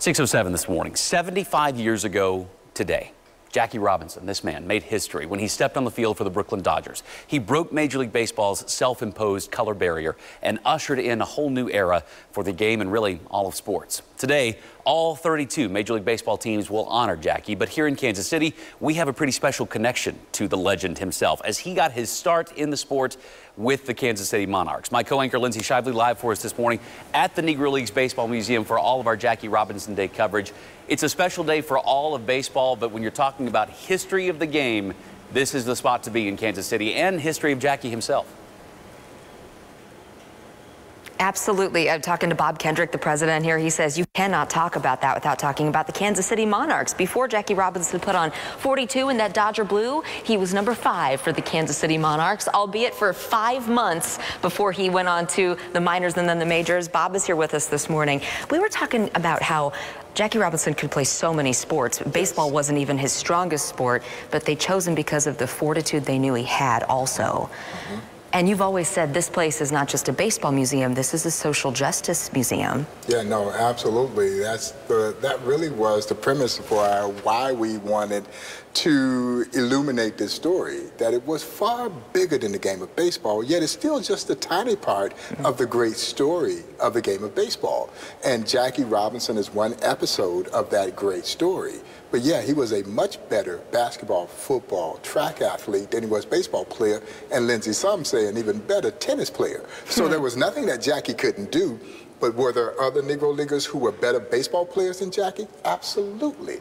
6:07 this morning, 75 years ago today. Jackie Robinson, this man, made history when he stepped on the field for the Brooklyn Dodgers. He broke Major League Baseball's self-imposed color barrier and ushered in a whole new era for the game and really all of sports. Today, all 32 Major League Baseball teams will honor Jackie, but here in Kansas City, we have a pretty special connection to the legend himself as he got his start in the sport with the Kansas City Monarchs. My co-anchor Lindsay Shively live for us this morning at the Negro Leagues Baseball Museum for all of our Jackie Robinson Day coverage. It's a special day for all of baseball, but when you're talking about history of the game, this is the spot to be in Kansas City and history of Jackie himself. Absolutely. I'm talking to Bob Kendrick, the president here. He says you cannot talk about that without talking about the Kansas City Monarchs. Before Jackie Robinson put on 42 in that Dodger blue, he was number 5 for the Kansas City Monarchs, albeit for 5 months before he went on to the minors and then the majors. Bob is here with us this morning. We were talking about how Jackie Robinson could play so many sports. Baseball wasn't even his strongest sport, but they chose him because of the fortitude they knew he had also. And you've always said this place is not just a baseball museum, this is a social justice museum. Yeah, no, absolutely. That really was the premise for why we wanted to illuminate this story, that it was far bigger than the game of baseball, yet it's still just a tiny part of the great story of the game of baseball. And Jackie Robinson is one episode of that great story. But yeah, he was a much better basketball, football, track athlete than he was baseball player, and Lindsay, some say an even better tennis player. So there was nothing that Jackie couldn't do, but were there other Negro Leaguers who were better baseball players than Jackie? Absolutely.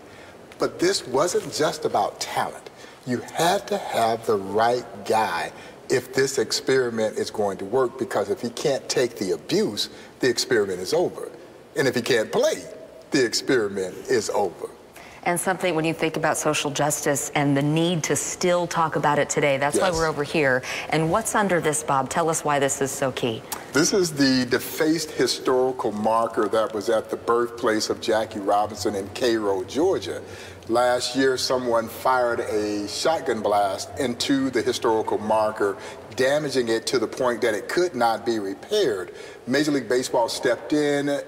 But this wasn't just about talent. You had to have the right guy if this experiment is going to work, because if he can't take the abuse, the experiment is over. And if he can't play, the experiment is over. And something, when you think about social justice and the need to still talk about it today, that's why we're over here. And what's under this, Bob? Tell us why this is so key. This is the defaced historical marker that was at the birthplace of Jackie Robinson in Cairo, Georgia. Last year, someone fired a shotgun blast into the historical marker, damaging it to the point that it could not be repaired. Major League Baseball stepped in,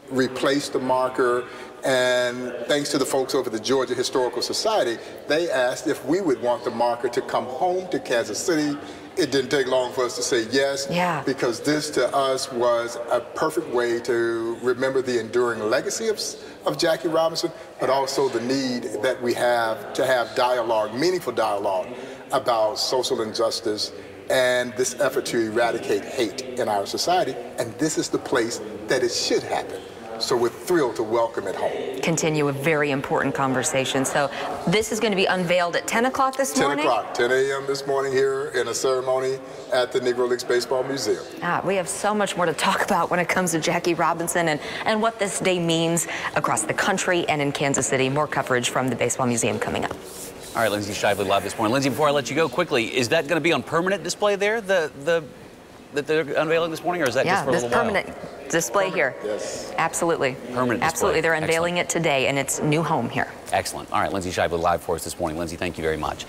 replaced the marker, and thanks to the folks over the Georgia Historical Society, they asked if we would want the marker to come home to Kansas City. It didn't take long for us to say yes, because this to us was a perfect way to remember the enduring legacy of Jackie Robinson, but also the need that we have to have dialogue, meaningful dialogue about social injustice and this effort to eradicate hate in our society. And this is the place that it should happen. So we're thrilled to welcome it home. Continue a very important conversation. So this is going to be unveiled at 10 o'clock this morning? 10 o'clock, 10 a.m. this morning here in a ceremony at the Negro Leagues Baseball Museum. We have so much more to talk about when it comes to Jackie Robinson and what this day means across the country and in Kansas City. More coverage from the Baseball Museum coming up. All right, Lindsay Shively live this morning. Lindsay, before I let you go quickly, is that going to be on permanent display there, that they're unveiling this morning, or is that just for a little while? Permanent display here. Yes. Absolutely. Permanent display. Absolutely. They're unveiling it today, and it's new home here. Excellent. All right, Lindsay Shively live for us this morning. Lindsay, thank you very much.